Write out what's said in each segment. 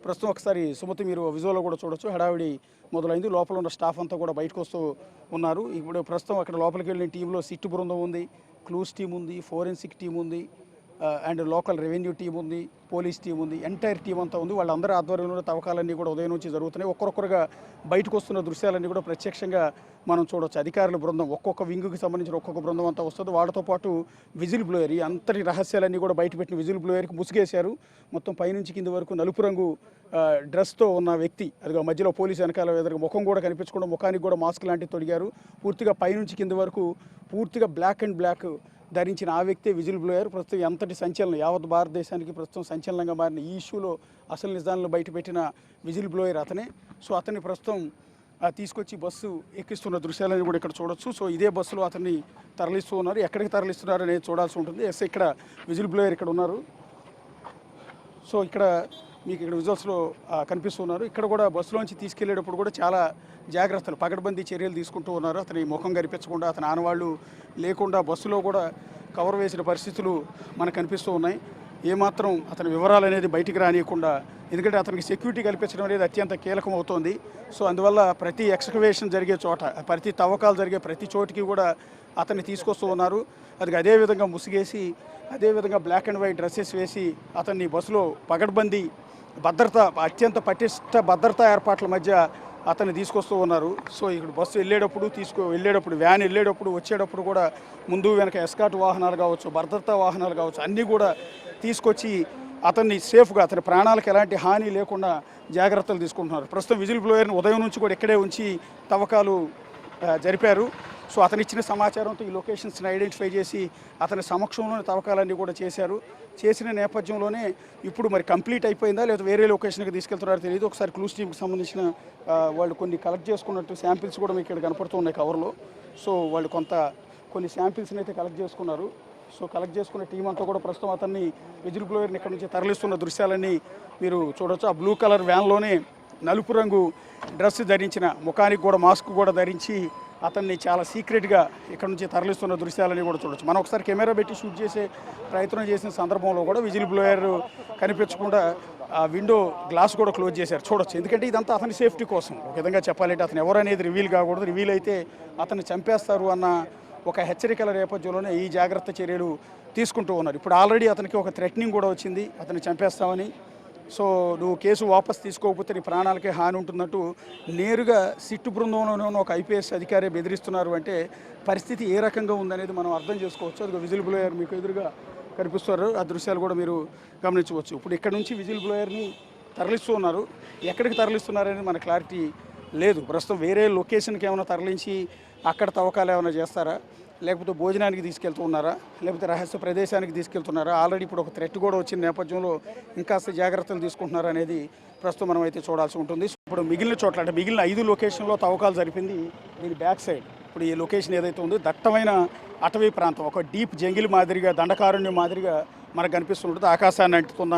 ప్రస్తుతం ఒకసారి సుమతి మీరు విజువల్లో కూడా చూడొచ్చు. హడావిడి మొదలైంది. లోపల ఉన్న స్టాఫ్ అంతా కూడా బయటకు వస్తూ ఉన్నారు. ఇప్పుడు ప్రస్తుతం అక్కడ లోపలికి వెళ్ళిన టీంలో సిట్ బృందం ఉంది, క్లూస్ టీం ఉంది, ఫోరెన్సిక్ టీం ఉంది, అండ్ లోకల్ రెవెన్యూ టీం ఉంది, పోలీస్ టీం ఉంది, ఎంటైర్ టీం అంతా ఉంది. వాళ్ళందరూ ఆధ్వర్యంలో తవ్వకాలన్నీ కూడా ఉదయం నుంచి జరుగుతున్నాయి. ఒక్కొక్కరుగా బయటకు వస్తున్న దృశ్యాలన్నీ కూడా ప్రత్యక్షంగా మనం చూడవచ్చు. అధికారుల బృందం ఒక్కొక్క వింగుకి సంబంధించిన ఒక్కొక్క బృందం అంతా వస్తుంది. వాళ్ళతో పాటు విజిల్ బ్లోయర్, ఈ అంతటి రహస్యాలన్నీ కూడా బయటపెట్టిన విజిల్ బ్లోయర్కి ముసుగేశారు. మొత్తం పైనుంచి కింద వరకు నలుపు రంగు డ్రెస్తో ఉన్న వ్యక్తి, అదిగో మధ్యలో పోలీసు వెనకాల ఎదురుగా ముఖం కూడా కనిపించకుండా ముఖానికి కూడా మాస్క్ లాంటివి తొడిగారు. పూర్తిగా పైనుంచి కింద వరకు పూర్తిగా బ్లాక్ అండ్ బ్లాక్ ధరించిన ఆ వ్యక్తి విజిల్ బ్లోయర్. ప్రస్తుతం ఎంతటి సంచలనం, యావత్ భారతదేశానికి ప్రస్తుతం సంచలనంగా మారిన ఈ ఇష్యూలో అసలు నిజాలను బయటపెట్టిన విజిల్ బ్లోయర్ అతనే. సో అతన్ని ప్రస్తుతం తీసుకొచ్చి బస్సు ఎక్కిస్తున్న దృశ్యాలను కూడా ఇక్కడ చూడొచ్చు. సో ఇదే బస్సులో అతన్ని తరలిస్తూ ఉన్నారు. ఎక్కడికి తరలిస్తున్నారు అనేది చూడాల్సి ఉంటుంది. ఎస్, ఇక్కడ విజిల్ బ్లోయర్ ఇక్కడ ఉన్నారు. సో ఇక్కడ మీకు ఇక్కడ విజువల్స్లో కనిపిస్తున్నారు. ఇక్కడ కూడా బస్సులోంచి తీసుకెళ్లేటప్పుడు కూడా చాలా జాగ్రత్తలు, పకడ్బందీ చర్యలు తీసుకుంటూ ఉన్నారు. అతని ముఖం కనిపించకుండా, అతని ఆనవాళ్ళు లేకుండా బస్సులో కూడా కవర్ వేసిన పరిస్థితులు మనకు కనిపిస్తూ ఉన్నాయి. ఏమాత్రం అతని వివరాలు అనేది బయటికి రానియకుండా, ఎందుకంటే అతనికి సెక్యూరిటీ కల్పించడం అనేది అత్యంత కీలకం అవుతోంది. సో అందువల్ల ప్రతి ఎక్స్కవేషన్ జరిగే చోట, ప్రతి తవ్వకాలు జరిగే ప్రతి చోటికి కూడా అతన్ని తీసుకొస్తూ ఉన్నారు. అది అదేవిధంగా ముసిగేసి, అదేవిధంగా బ్లాక్ అండ్ వైట్ డ్రెస్సెస్ వేసి అతన్ని బస్సులో పకడ్బందీ భద్రత, అత్యంత పటిష్ట భద్రతా ఏర్పాట్ల మధ్య అతన్ని తీసుకొస్తూ ఉన్నారు. సో ఇక్కడ బస్సు వెళ్ళేటప్పుడు వ్యాన్ వెళ్ళేటప్పుడు వచ్చేటప్పుడు కూడా ముందు వెనక ఎస్కాట్ వాహనాలు కావచ్చు, భద్రతా వాహనాలు కావచ్చు, అన్నీ కూడా తీసుకొచ్చి అతన్ని సేఫ్గా, అతని ప్రాణాలకు ఎలాంటి హాని లేకుండా జాగ్రత్తలు తీసుకుంటున్నారు. ప్రస్తుతం విజిల్ బ్లోయర్ని ఉదయం నుంచి కూడా ఇక్కడే ఉంచి తవ్వకాలు జరిపారు. సో అతను ఇచ్చిన సమాచారంతో ఈ లొకేషన్స్ని ఐడెంటిఫై చేసి అతని సమక్షంలోనే తవ్వకాలన్నీ కూడా చేశారు. చేసిన నేపథ్యంలోనే ఇప్పుడు మరి కంప్లీట్ అయిపోయిందా లేదా వేరే లొకేషన్కి తీసుకెళ్తున్నారో తెలియదు. ఒకసారి క్లూస్ టీంకి సంబంధించిన వాళ్ళు కొన్ని కలెక్ట్ చేసుకున్నట్టు శాంపిల్స్ కూడా మీకు ఇక్కడ కనపడుతున్నాయి కవర్లో. సో వాళ్ళు కొన్ని శాంపిల్స్ని అయితే కలెక్ట్ చేసుకున్నారు. సో కలెక్ట్ చేసుకున్న టీం అంతా కూడా ప్రస్తుతం అతన్ని విజిల్ బ్లోయర్ని ఇక్కడ నుంచి తరలిస్తున్న దృశ్యాలన్నీ మీరు చూడవచ్చు. ఆ బ్లూ కలర్ వ్యాన్లోనే నలుపు రంగు డ్రెస్ ధరించిన, ముఖానికి కూడా మాస్క్ కూడా ధరించి అతన్ని చాలా సీక్రెట్గా ఇక్కడ నుంచి తరలిస్తున్న దృశ్యాలని కూడా చూడవచ్చు. మనం ఒకసారి కెమెరా పెట్టి షూట్ చేసే ప్రయత్నం చేసిన సందర్భంలో కూడా విజిల్ బ్లోయర్ కనిపించకుండా ఆ విండో గ్లాస్ కూడా క్లోజ్ చేశారు, చూడొచ్చు. ఎందుకంటే ఇదంతా అతని సేఫ్టీ కోసం. ఒక విధంగా చెప్పాలంటే అతను ఎవరనేది రివీల్ కాకూడదు. రివీల్ అయితే అతన్ని చంపేస్తారు అన్న ఒక హెచ్చరికల నేపథ్యంలోనే ఈ జాగ్రత్త చర్యలు తీసుకుంటూ ఉన్నారు. ఇప్పుడు ఆల్రెడీ అతనికి ఒక థ్రెటనింగ్ కూడా వచ్చింది, అతన్ని చంపేస్తామని. సో నువ్వు కేసు వాపస్ తీసుకోకపోతే నీ ప్రాణాలకే హాని ఉంటున్నట్టు నేరుగా సిట్టు బృందంలోనే ఉన్న ఒక ఐపీఎస్ అధికారి బెదిరిస్తున్నారు అంటే పరిస్థితి ఏ రకంగా ఉందనేది మనం అర్థం చేసుకోవచ్చు. అది విజిల్ బ్లోయర్ మీకు ఎదురుగా కనిపిస్తారు. ఆ దృశ్యాలు కూడా మీరు గమనించవచ్చు. ఇప్పుడు ఇక్కడ నుంచి విజిల్ బ్లోయర్ని తరలిస్తూ ఉన్నారు. ఎక్కడికి తరలిస్తున్నారనేది మన క్లారిటీ లేదు. ప్రస్తుతం వేరే లొకేషన్కి ఏమైనా తరలించి అక్కడ తవ్వకాలు ఏమైనా చేస్తారా, లేకపోతే భోజనానికి తీసుకెళ్తూ ఉన్నారా, లేకపోతే రహస్య ప్రదేశానికి తీసుకెళ్తున్నారా, ఆల్రెడీ ఇప్పుడు ఒక థ్రెట్ కూడా వచ్చిన నేపథ్యంలో ఇంకాస్త జాగ్రత్తలు తీసుకుంటున్నారా అనేది ప్రస్తుతం మనం అయితే చూడాల్సి ఉంటుంది. ఇప్పుడు మిగిలిన చోట్ల, అంటే మిగిలిన 5 లొకేషన్లో తవ్వకాలు జరిపింది దీని బ్యాక్ సైడ్. ఇప్పుడు ఈ లొకేషన్ ఏదైతే ఉందో దట్టమైన అటవీ ప్రాంతం, ఒక డీప్ జంగిల్ మాదిరిగా, దండకారణ్యం మాదిరిగా మనకు కనిపిస్తుంటుంది. ఆకాశాన్ని అంటుతున్న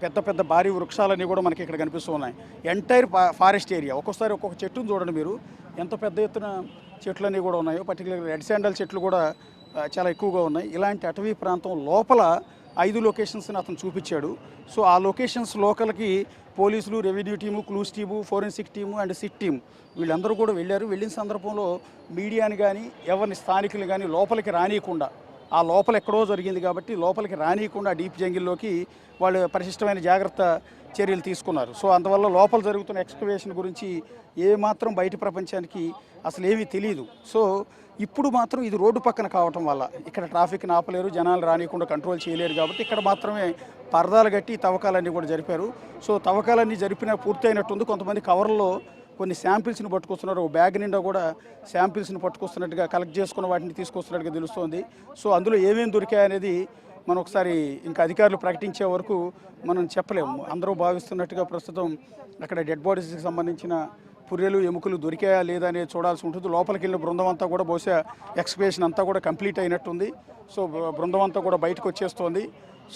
పెద్ద పెద్ద భారీ వృక్షాలన్నీ కూడా మనకి ఇక్కడ కనిపిస్తూ ఉన్నాయి. Entire forest area. ఒక్కొక్కసారి ఒక్కొక్క చెట్టును చూడండి మీరు, ఎంత పెద్ద ఎత్తున చెట్లన్నీ కూడా ఉన్నాయో. పర్టికులర్గా రెడ్ శాండల్ చెట్లు కూడా చాలా ఎక్కువగా ఉన్నాయి. ఇలాంటి అటవీ ప్రాంతం లోపల 5 లొకేషన్స్ని అతను చూపించాడు. సో ఆ లొకేషన్స్ లోకల్కి పోలీసులు, revenue team, clues team, forensic team and SIT team వీళ్ళందరూ కూడా వెళ్ళారు. వెళ్ళిన సందర్భంలో మీడియాని కానీ ఎవరిని స్థానికులు కానీ లోపలికి రానియకుండా, ఆ లోపల ఎక్కడో జరిగింది కాబట్టి లోపలికి రానియకుండా డీప్ జంగిల్లోకి వాళ్ళు పరిశిష్టమైన జాగ్రత్త చర్యలు తీసుకున్నారు. సో అందువల్ల లోపల జరుగుతున్న ఎక్స్కవేషన్ గురించి ఏమాత్రం బయట ప్రపంచానికి అసలు ఏమీ తెలియదు. సో ఇప్పుడు మాత్రం ఇది రోడ్డు పక్కన కావటం వల్ల ఇక్కడ ట్రాఫిక్ని ఆపలేరు, జనాలు రానియకుండా కంట్రోల్ చేయలేరు కాబట్టి ఇక్కడ మాత్రమే పరదాలు కట్టి తవ్వకాలన్నీ కూడా జరిపారు. సో తవ్వకాలన్నీ పూర్తయినట్టుంది. కొంతమంది కవర్లో కొన్ని శాంపిల్స్ని పట్టుకొస్తున్నారు. బ్యాగ్ నిండా కూడా శాంపిల్స్ని పట్టుకొస్తున్నట్టుగా, కలెక్ట్ చేసుకున్న వాటిని తీసుకొస్తున్నట్టుగా తెలుస్తోంది. సో అందులో ఏమేమి దొరికాయనేది మనం ఒకసారి ఇంకా అధికారులు ప్రకటించే వరకు మనం చెప్పలేము. అందరూ భావిస్తున్నట్టుగా ప్రస్తుతం అక్కడ డెడ్ బాడీస్కి సంబంధించిన పుర్రెలు, ఎముకలు దొరికాయా లేదా అనేది చూడాల్సి ఉంటుంది. లోపలికి వెళ్ళిన బృందం అంతా కూడా బహుశా ఎక్స్కవేషన్ అంతా కూడా కంప్లీట్ అయినట్టుంది. సో బృందం అంతా కూడా బయటకు వచ్చేస్తోంది.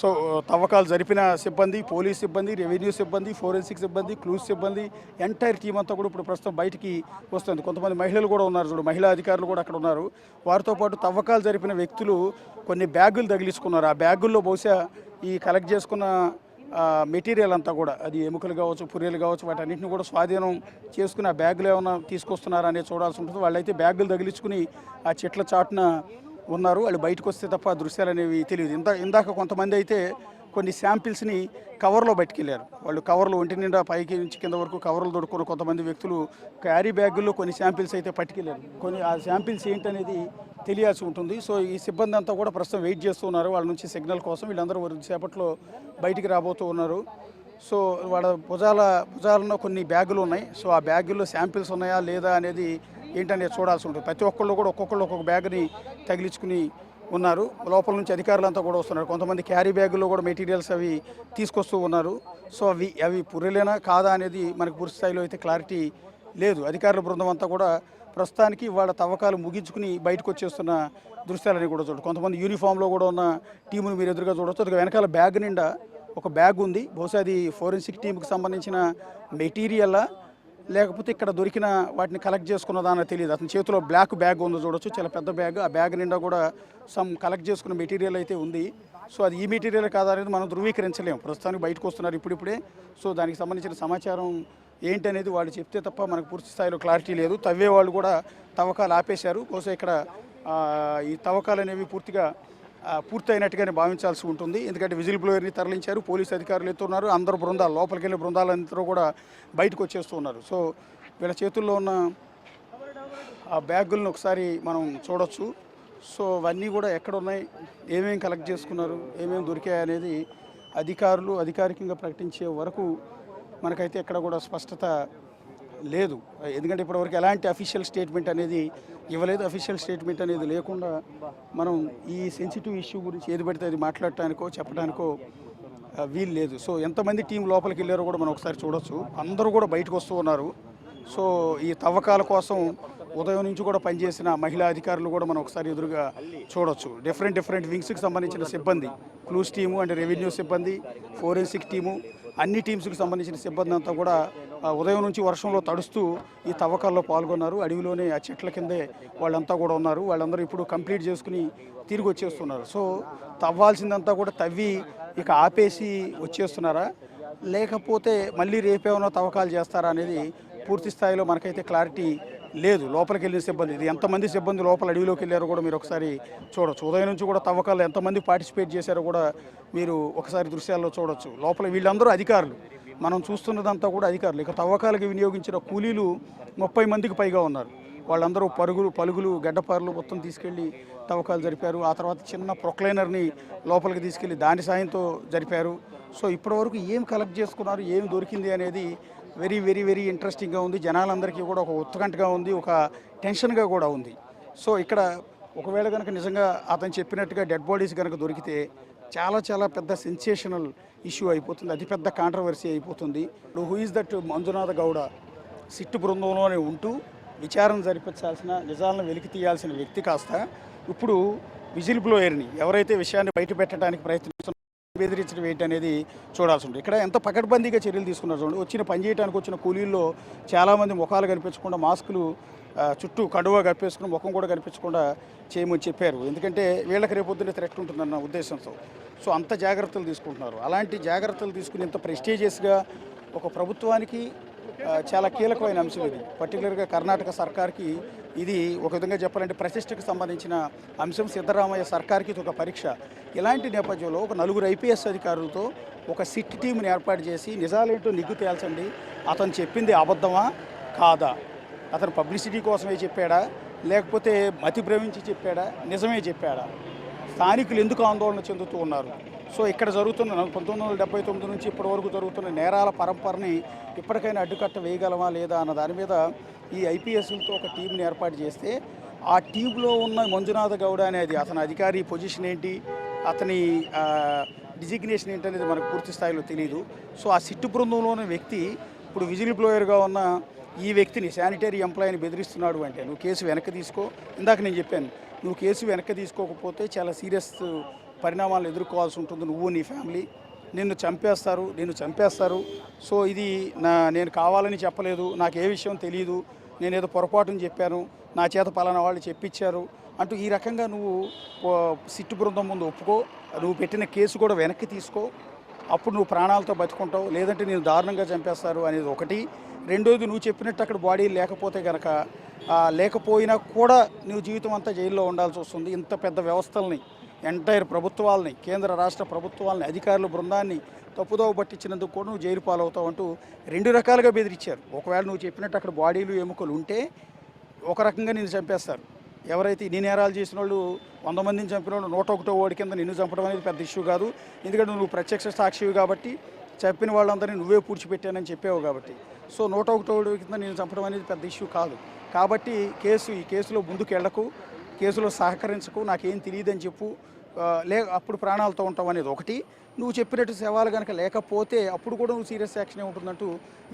సో తవ్వకాలు జరిపిన సిబ్బంది, పోలీస్ సిబ్బంది, రెవెన్యూ సిబ్బంది, ఫోరెన్సిక్ సిబ్బంది, క్లూస్ సిబ్బంది, ఎంటైర్ టీం అంతా కూడా ఇప్పుడు ప్రస్తుతం బయటికి వస్తుంది. కొంతమంది మహిళలు కూడా ఉన్నారు, చూడు మహిళా అధికారులు కూడా అక్కడ ఉన్నారు. వారితో పాటు తవ్వకాలు జరిపిన వ్యక్తులు కొన్ని బ్యాగులు తగిలించుకున్నారు. ఆ బ్యాగుల్లో బహుశా ఈ కలెక్ట్ చేసుకున్న మెటీరియల్ అంతా కూడా అది ఎముకలు కావచ్చు, పుర్రెలు కావచ్చు, వాటన్నిటిని కూడా స్వాధీనం చేసుకుని ఆ బ్యాగులు ఏమైనా తీసుకొస్తున్నారా అనేది చూడాల్సి ఉంటుంది. వాళ్ళైతే బ్యాగులు తగిలించుకుని ఆ చెట్ల చాటున ఉన్నారు. వాళ్ళు బయటకు వస్తే తప్ప ఆ దృశ్యాలు అనేవి తెలియదు. ఇందాక కొంతమంది అయితే కొన్ని శాంపిల్స్ని కవర్లో పట్టుకెళ్ళారు. వాళ్ళు కవర్లు ఒంటి నిండా పైకి నుంచి కింద వరకు కవర్లు దొడుకున్న కొంతమంది వ్యక్తులు క్యారీ బ్యాగుల్లో కొన్ని శాంపిల్స్ అయితే పట్టుకెళ్ళారు. కొన్ని ఆ శాంపిల్స్ ఏంటనేది తెలియాల్సి ఉంటుంది. సో ఈ సిబ్బంది అంతా కూడా ప్రస్తుతం వెయిట్ చేస్తున్నారు వాళ్ళ నుంచి సిగ్నల్ కోసం. వీళ్ళందరూ సేపట్లో బయటికి రాబోతూ ఉన్నారు. సో వాళ్ళ భుజాలలో కొన్ని బ్యాగులు ఉన్నాయి. సో ఆ బ్యాగుల్లో శాంపిల్స్ ఉన్నాయా లేదా అనేది ఏంటనేది చూడాల్సి ఉంటుంది. ప్రతి ఒక్కళ్ళు కూడా ఒక్కొక్కళ్ళు ఒక్కొక్క బ్యాగ్ని తగిలించుకుని ఉన్నారు. లోపల నుంచి అధికారులంతా కూడా వస్తున్నారు. కొంతమంది క్యారీ బ్యాగుల్లో కూడా మెటీరియల్స్ అవి తీసుకొస్తూ ఉన్నారు. సో అవి పుర్రెలేనా కాదా అనేది మనకు పూర్తి స్థాయిలో అయితే క్లారిటీ లేదు. అధికారుల బృందం అంతా కూడా ప్రస్తుతానికి వాళ్ళ తవ్వకాలు ముగించుకుని బయటకు వచ్చేస్తున్న దృశ్యాలని కూడా చూడవచ్చు. కొంతమంది యూనిఫామ్లో కూడా ఉన్న టీమును మీరు ఎదురుగా చూడవచ్చు. అది వెనకాల బ్యాగ్ నిండా ఒక బ్యాగ్ ఉంది. బహుశా అది ఫోరెన్సిక్ టీంకి సంబంధించిన మెటీరియల్లా లేకపోతే ఇక్కడ దొరికిన వాటిని కలెక్ట్ చేసుకున్నదా అని తెలియదు. అతని చేతిలో బ్లాక్ బ్యాగ్ ఉందో చూడొచ్చు, చాలా పెద్ద బ్యాగ్. ఆ బ్యాగ్ నిండా కూడా కలెక్ట్ చేసుకున్న మెటీరియల్ అయితే ఉంది. సో అది ఈ మెటీరియల్ కాదా అనేది మనం ధృవీకరించలేము. ప్రస్తుతానికి బయటకు వస్తున్నారు ఇప్పుడిప్పుడే. సో దానికి సంబంధించిన సమాచారం ఏంటనేది వాళ్ళు చెప్తే తప్ప మనకు పూర్తి స్థాయిలో క్లారిటీ లేదు. తవ్వే వాళ్ళు కూడా తవ్వకాలు ఆపేశారు. బహుశా ఇక్కడ ఈ తవ్వకాలు అనేవి పూర్తయినట్టుగానే భావించాల్సి ఉంటుంది. ఎందుకంటే విజిల్ బ్లోయర్ని తరలించారు, పోలీసు అధికారులు ఎత్తున్నారు, అందరు బృందాలు లోపలికి వెళ్ళే బృందాలందరూ కూడా బయటకు వచ్చేస్తూ ఉన్నారు. సో వీళ్ళ చేతుల్లో ఉన్న ఆ బ్యాగులను ఒకసారి మనం చూడొచ్చు. సో అవన్నీ కూడా ఎక్కడ ఉన్నాయి, ఏమేమి కలెక్ట్ చేసుకున్నారు, ఏమేమి దొరికాయి అనేది అధికారులు అధికారికంగా ప్రకటించే వరకు మనకైతే ఎక్కడ కూడా స్పష్టత లేదు. ఎందుకంటే ఇప్పటివరకు ఎలాంటి అఫీషియల్ స్టేట్మెంట్ అనేది ఇవ్వలేదు. అఫీషియల్ స్టేట్మెంట్ అనేది లేకుండా మనం ఈ సెన్సిటివ్ ఇష్యూ గురించి ఏది పడితే అది మాట్లాడటానికో చెప్పడానికో వీలు లేదు. సో ఎంతమంది టీం లోపలికి వెళ్ళారో కూడా మనం ఒకసారి చూడొచ్చు. అందరూ కూడా బయటకు వస్తూ ఉన్నారు. సో ఈ తవ్వకాల కోసం ఉదయం నుంచి కూడా పనిచేసిన మహిళా అధికారులు కూడా మనం ఒకసారి ఎదురుగా చూడొచ్చు. డిఫరెంట్ వింగ్స్కి సంబంధించిన సిబ్బంది, క్లూస్ టీము అండ్ రెవెన్యూ సిబ్బంది, ఫోరెన్సిక్ టీము, అన్ని టీమ్స్కి సంబంధించిన సిబ్బంది అంతా కూడా ఉదయం నుంచి వర్షంలో తడుస్తూ ఈ తవ్వకాల్లో పాల్గొన్నారు. అడవిలోనే ఆ చెట్ల కిందే వాళ్ళంతా కూడా ఉన్నారు. వాళ్ళందరూ ఇప్పుడు కంప్లీట్ చేసుకుని తిరిగి వచ్చేస్తున్నారు. సో తవ్వాల్సిందంతా కూడా తవ్వి ఇక ఆపేసి వచ్చేస్తున్నారా, లేకపోతే మళ్ళీ రేపేమైనా తవ్వకాలు చేస్తారా అనేది పూర్తి స్థాయిలో మనకైతే క్లారిటీ లేదు. లోపలికి వెళ్ళిన సిబ్బంది, ఇది ఎంతమంది సిబ్బంది లోపల అడవిలోకి వెళ్ళారో కూడా మీరు ఒకసారి చూడొచ్చు. ఉదయం నుంచి కూడా తవ్వకాలు ఎంతమంది పార్టిసిపేట్ చేశారో కూడా మీరు ఒకసారి దృశ్యాల్లో చూడొచ్చు. లోపల వీళ్ళందరూ అధికారులు, మనం చూస్తున్నదంతా కూడా అధికారులు. ఇక తవ్వకాలకు వినియోగించిన కూలీలు 30 మందికి పైగా ఉన్నారు. వాళ్ళందరూ పలుగులు గడ్డపారలు మొత్తం తీసుకెళ్ళి తవ్వకాలు జరిపారు. ఆ తర్వాత చిన్న ప్రొక్లైనర్ని లోపలికి తీసుకెళ్ళి దాని సాయంతో జరిపారు. సో ఇప్పటివరకు ఏం కలెక్ట్ చేసుకున్నారు, ఏం దొరికింది అనేది వెరీ ఇంట్రెస్టింగ్గా ఉంది. జనాలందరికీ కూడా ఒక ఉత్కంఠగా ఉంది, ఒక టెన్షన్గా కూడా ఉంది. సో ఇక్కడ ఒకవేళ కనుక నిజంగా అతను చెప్పినట్టుగా డెడ్ బాడీస్ కనుక దొరికితే చాలా పెద్ద సెన్సేషనల్ ఇష్యూ అయిపోతుంది, అతిపెద్ద కాంట్రవర్సీ అయిపోతుంది. Who is that Manjunatha Gowda SIT బృందంలోనే ఉంటూ విచారణ జరిపించాల్సిన, నిజాలను వెలికి తీయాల్సిన వ్యక్తి కాస్త ఇప్పుడు విజిల్ బ్లోయర్ని, ఎవరైతే విషయాన్ని బయట పెట్టడానికి ప్రయత్నిస్తున్న బెదిరించడం ఏంటి అనేది చూడాల్సి ఉంటుంది. ఇక్కడ ఎంత పకడ్బందీగా చర్యలు తీసుకున్నారు చూడండి. పని చేయడానికి వచ్చిన కూలీల్లో చాలామంది ముఖాలు కనిపించకుండా మాస్కులు చుట్టూ కండువా కప్పేసుకుని ముఖం కూడా కనిపించకుండా చేయమని చెప్పారు. ఎందుకంటే వీళ్ళకి రేపొద్దునే థ్రెట్ ఉంటుందన్న ఉద్దేశంతో. సో అంత జాగ్రత్తలు తీసుకుంటున్నారు. అలాంటి జాగ్రత్తలు తీసుకుని ఇంత ప్రెస్టీజియస్గా ఒక ప్రభుత్వానికి చాలా కీలకమైన అంశం ఇది. పర్టికులర్గా కర్ణాటక సర్కార్కి ఇది ఒక విధంగా చెప్పాలంటే ప్రతిష్టకు సంబంధించిన అంశం. సిద్ధరామయ్య సర్కార్కి ఇది ఒక పరీక్ష. ఇలాంటి నేపథ్యంలో ఒక 4 ఐపీఎస్ అధికారులతో ఒక సిట్ టీంని ఏర్పాటు చేసి నిజాలేంటో నిగ్గు తేల్చండి. అతను చెప్పింది అబద్ధమా కాదా, అతను పబ్లిసిటీ కోసమే చెప్పాడా, లేకపోతే మతి భ్రమించి చెప్పాడా, నిజమే చెప్పాడా, స్థానికులు ఎందుకు ఆందోళన చెందుతూ ఉన్నారు. సో ఇక్కడ జరుగుతున్న 1979 నుంచి ఇప్పటి వరకు జరుగుతున్న నేరాల పరంపరని ఇప్పటికైనా అడ్డుకట్ట వేయగలమా లేదా అన్న దాని మీద ఈ ఐపీఎస్లతో ఒక టీంని ఏర్పాటు చేస్తే ఆ టీంలో ఉన్న మంజునాథ గౌడ అనేది అతని అధికారి పొజిషన్ ఏంటి, అతని డిజిగ్నేషన్ ఏంటి అనేది మనకు పూర్తి స్థాయిలో తెలియదు. సో ఆ సిట్టు బృందంలోని వ్యక్తి ఇప్పుడు విజిల్ బ్లోయర్గా ఉన్న ఈ వ్యక్తిని, శానిటరీ ఎంప్లాయీని బెదిరిస్తున్నాడు అంటే నువ్వు కేసు వెనక్కి తీసుకో. ఇందాక నేను చెప్పాను, నువ్వు కేసు వెనక్కి తీసుకోకపోతే చాలా సీరియస్ పరిణామాలు ఎదుర్కోవాల్సి ఉంటుంది. నువ్వు నీ ఫ్యామిలీ, నిన్ను చంపేస్తారు. సో ఇది నేను కావాలని చెప్పలేదు, నాకు ఏ విషయం తెలియదు, నేనేదో పొరపాటుని చెప్పాను, నా చేత పలానా వాళ్ళు చెప్పించారు అంటూ ఈ రకంగా నువ్వు సిట్టు బృందం ముందు ఒప్పుకో, నువ్వు పెట్టిన కేసు కూడా వెనక్కి తీసుకో, అప్పుడు నువ్వు ప్రాణాలతో బతుకుంటావు, లేదంటే నేను దారుణంగా చంపేస్తారు అనేది ఒకటి. రెండోది, నువ్వు చెప్పినట్టు అక్కడ బాడీ లేకపోతే కనుక లేకపోయినా కూడా నువ్వు జీవితం అంతా జైల్లో ఉండాల్సి వస్తుంది. ఇంత పెద్ద వ్యవస్థల్ని, ఎంటైర్ ప్రభుత్వాలని, కేంద్ర రాష్ట్ర ప్రభుత్వాలని, అధికారుల బృందాన్ని తప్పుదోవ పట్టించినందుకు కూడా నువ్వు జైలు పాలవుతావు అంటూ 2 రకాలుగా బెదిరించారు. ఒకవేళ నువ్వు చెప్పినట్టు అక్కడ బాడీలు ఎముకలు ఉంటే ఒక రకంగా నిన్ను చంపేస్తారు. ఎవరైతే ఇన్ని నేరాలు చేసిన వాళ్ళు 100 మందిని చంపిన వాళ్ళు 101వ వాడి కింద నిన్ను చంపడం అనేది పెద్ద ఇష్యూ కాదు. ఎందుకంటే నువ్వు ప్రత్యక్ష సాక్షివి కాబట్టి, చంపిన వాళ్ళందరినీ నువ్వే పూడ్చిపెట్టానని చెప్పావు కాబట్టి. సో 101వ వాడి కింద నేను చంపడం అనేది పెద్ద ఇష్యూ కాదు. కాబట్టి ఈ కేసులో ముందుకు వెళ్ళకు, కేసులో సహకరించకు, నాకేం తెలియదని చెప్పు, అప్పుడు ప్రాణాలతో ఉంటావు అనేది ఒకటి. నువ్వు చెప్పినట్టు శవాలు కనుక లేకపోతే అప్పుడు కూడా నువ్వు సీరియస్ యాక్షన్ ఉంటుందంటూ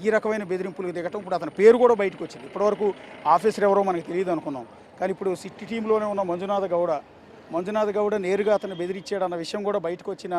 ఈ రకమైన బెదిరింపులకు దిగటం. ఇప్పుడు అతని పేరు కూడా బయటకు వచ్చింది. ఇప్పటివరకు ఆఫీసర్ ఎవరో మనకు తెలియదు అనుకున్నాం, కానీ ఇప్పుడు సిట్టి టీంలోనే ఉన్న మంజునాథ్ గౌడ నేరుగా అతను బెదిరించాడు అన్న విషయం కూడా బయటకు వచ్చిన